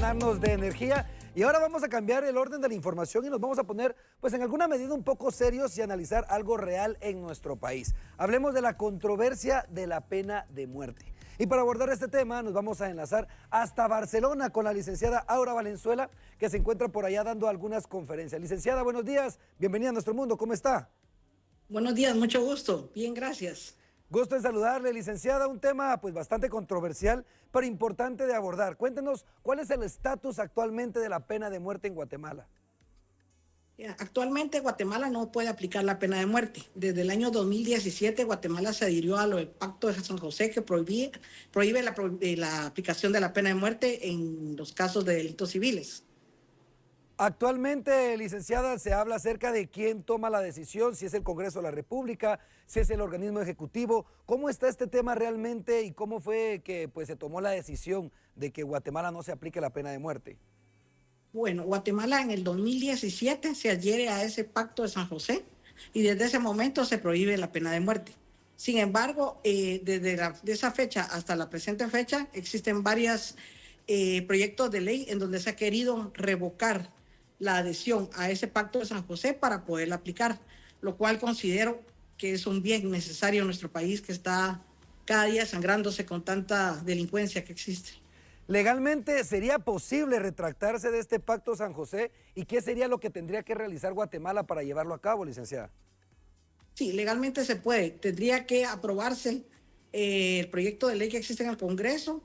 llenarnos de energía. Y ahora vamos a cambiar el orden de la información y nos vamos a poner, pues en alguna medida, un poco serios y analizar algo real en nuestro país. Hablemos de la controversia de la pena de muerte. Y para abordar este tema nos vamos a enlazar hasta Barcelona con la licenciada Aura Valenzuela, que se encuentra por allá dando algunas conferencias. Licenciada, buenos días, bienvenida a Nuestro Mundo, ¿cómo está? Buenos días, mucho gusto, bien, gracias. Gusto en saludarle, licenciada. Un tema pues bastante controversial, pero importante de abordar. Cuéntenos, ¿cuál es el estatus actualmente de la pena de muerte en Guatemala? Actualmente Guatemala no puede aplicar la pena de muerte. Desde el año 2017 Guatemala se adhirió a lo del Pacto de San José que prohíbe la aplicación de la pena de muerte en los casos de delitos civiles. Actualmente, licenciada, se habla acerca de quién toma la decisión, si es el Congreso de la República, si es el organismo ejecutivo. ¿Cómo está este tema realmente y cómo fue que pues, se tomó la decisión de que Guatemala no se aplique la pena de muerte? Bueno, Guatemala en el 2017 se adhiere a ese Pacto de San José y desde ese momento se prohíbe la pena de muerte. Sin embargo, de esa fecha hasta la presente fecha existen varios proyectos de ley en donde se ha querido revocar la adhesión a ese Pacto de San José para poderla aplicar, lo cual considero que es un bien necesario en nuestro país que está cada día sangrándose con tanta delincuencia que existe. ¿Legalmente sería posible retractarse de este Pacto San José? ¿Y qué sería lo que tendría que realizar Guatemala para llevarlo a cabo, licenciada? Sí, legalmente se puede. Tendría que aprobarse el proyecto de ley que existe en el Congreso.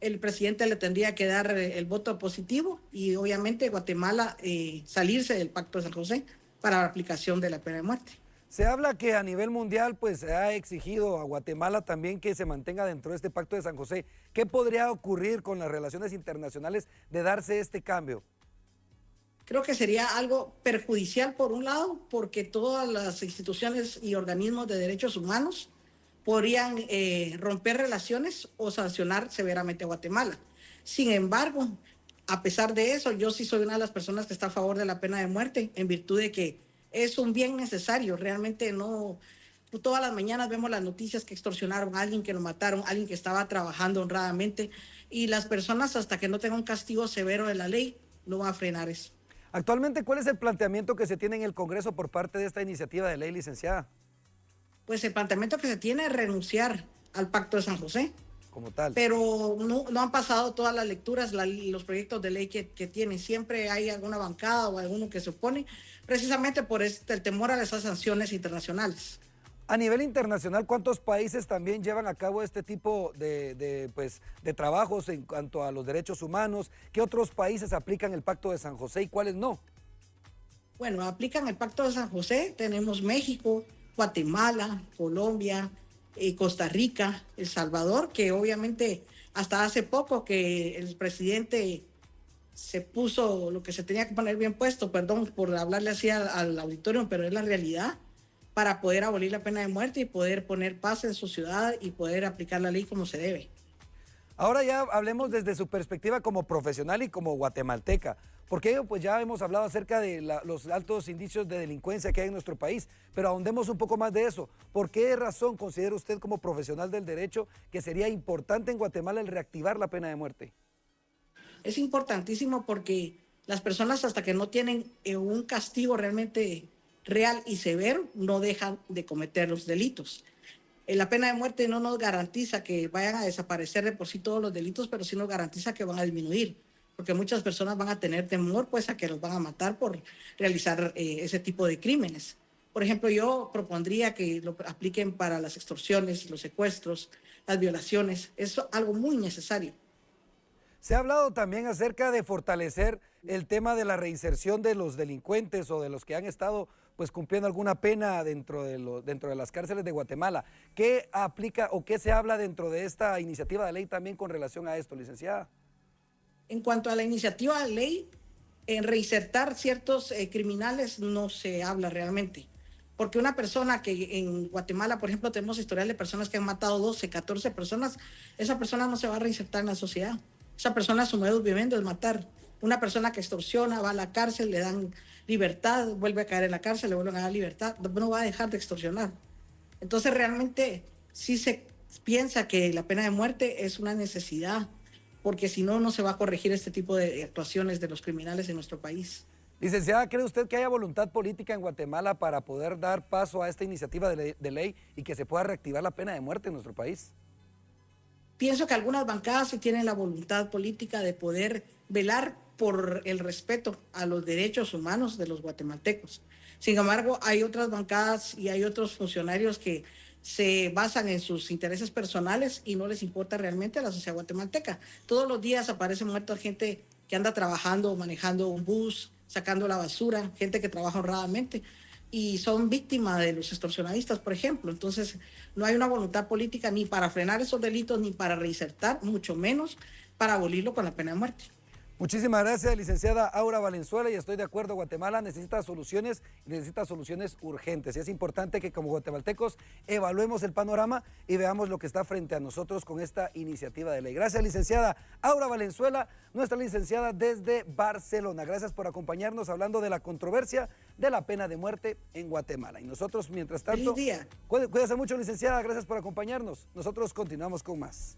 El presidente le tendría que dar el voto positivo y obviamente Guatemala salirse del Pacto de San José para la aplicación de la pena de muerte. Se habla que a nivel mundial pues se ha exigido a Guatemala también que se mantenga dentro de este Pacto de San José. ¿Qué podría ocurrir con las relaciones internacionales de darse este cambio? Creo que sería algo perjudicial por un lado, porque todas las instituciones y organismos de derechos humanos podrían romper relaciones o sancionar severamente a Guatemala. Sin embargo, a pesar de eso, yo sí soy una de las personas que está a favor de la pena de muerte, en virtud de que es un bien necesario. Realmente no, todas las mañanas vemos las noticias que extorsionaron a alguien, que lo mataron, a alguien que estaba trabajando honradamente, y las personas hasta que no tengan un castigo severo de la ley no van a frenar eso. Actualmente, ¿cuál es el planteamiento que se tiene en el Congreso por parte de esta iniciativa de ley, licenciada? Pues el planteamiento que se tiene es renunciar al Pacto de San José. Como tal. Pero no han pasado todas las lecturas, los proyectos de ley que tienen. Siempre hay alguna bancada o alguno que se opone, precisamente por el temor a esas sanciones internacionales. A nivel internacional, ¿cuántos países también llevan a cabo este tipo de trabajos en cuanto a los derechos humanos? ¿Qué otros países aplican el Pacto de San José y cuáles no? Bueno, aplican el Pacto de San José. Tenemos México, Guatemala, Colombia, Costa Rica, El Salvador, que obviamente hasta hace poco que el presidente se puso lo que se tenía que poner bien puesto, perdón por hablarle así al auditorio, pero es la realidad, para poder abolir la pena de muerte y poder poner paz en su ciudad y poder aplicar la ley como se debe. Ahora ya hablemos desde su perspectiva como profesional y como guatemalteca, porque pues ya hemos hablado acerca de los altos indicios de delincuencia que hay en nuestro país, pero ahondemos un poco más de eso. ¿Por qué razón considera usted como profesional del derecho que sería importante en Guatemala el reactivar la pena de muerte? Es importantísimo porque las personas hasta que no tienen un castigo realmente real y severo no dejan de cometer los delitos. La pena de muerte no nos garantiza que vayan a desaparecer de por sí todos los delitos, pero sí nos garantiza que van a disminuir, porque muchas personas van a tener temor pues a que los van a matar por realizar ese tipo de crímenes. Por ejemplo, yo propondría que lo apliquen para las extorsiones, los secuestros, las violaciones. Es algo muy necesario. Se ha hablado también acerca de fortalecer el tema de la reinserción de los delincuentes o de los que han estado pues cumpliendo alguna pena dentro de las cárceles de Guatemala. ¿Qué aplica o qué se habla dentro de esta iniciativa de ley también con relación a esto, licenciada? En cuanto a la iniciativa de ley, en reinsertar ciertos criminales no se habla realmente. Porque una persona que en Guatemala, por ejemplo, tenemos historial de personas que han matado 12, 14 personas, esa persona no se va a reinsertar en la sociedad. Esa persona, su modus vivendi es matar. Una persona que extorsiona, va a la cárcel, le dan libertad, vuelve a caer en la cárcel, le vuelven a dar libertad, no va a dejar de extorsionar. Entonces realmente sí se piensa que la pena de muerte es una necesidad porque si no, no se va a corregir este tipo de actuaciones de los criminales en nuestro país. Licenciada, ¿cree usted que haya voluntad política en Guatemala para poder dar paso a esta iniciativa de ley y que se pueda reactivar la pena de muerte en nuestro país? Pienso que algunas bancadas sí tienen la voluntad política de poder velar por el respeto a los derechos humanos de los guatemaltecos. Sin embargo, hay otras bancadas y hay otros funcionarios que se basan en sus intereses personales y no les importa realmente a la sociedad guatemalteca. Todos los días aparece muerta gente que anda trabajando, manejando un bus, sacando la basura, gente que trabaja honradamente y son víctimas de los extorsionistas, por ejemplo. Entonces, no hay una voluntad política ni para frenar esos delitos, ni para reinsertar, mucho menos para abolirlo con la pena de muerte. Muchísimas gracias, licenciada Aura Valenzuela, y estoy de acuerdo, Guatemala necesita soluciones urgentes. Y es importante que como guatemaltecos evaluemos el panorama y veamos lo que está frente a nosotros con esta iniciativa de ley. Gracias, licenciada Aura Valenzuela, nuestra licenciada desde Barcelona. Gracias por acompañarnos hablando de la controversia de la pena de muerte en Guatemala. Y nosotros, mientras tanto, ¡Feliz día! Cuídese mucho, licenciada, gracias por acompañarnos. Nosotros continuamos con más.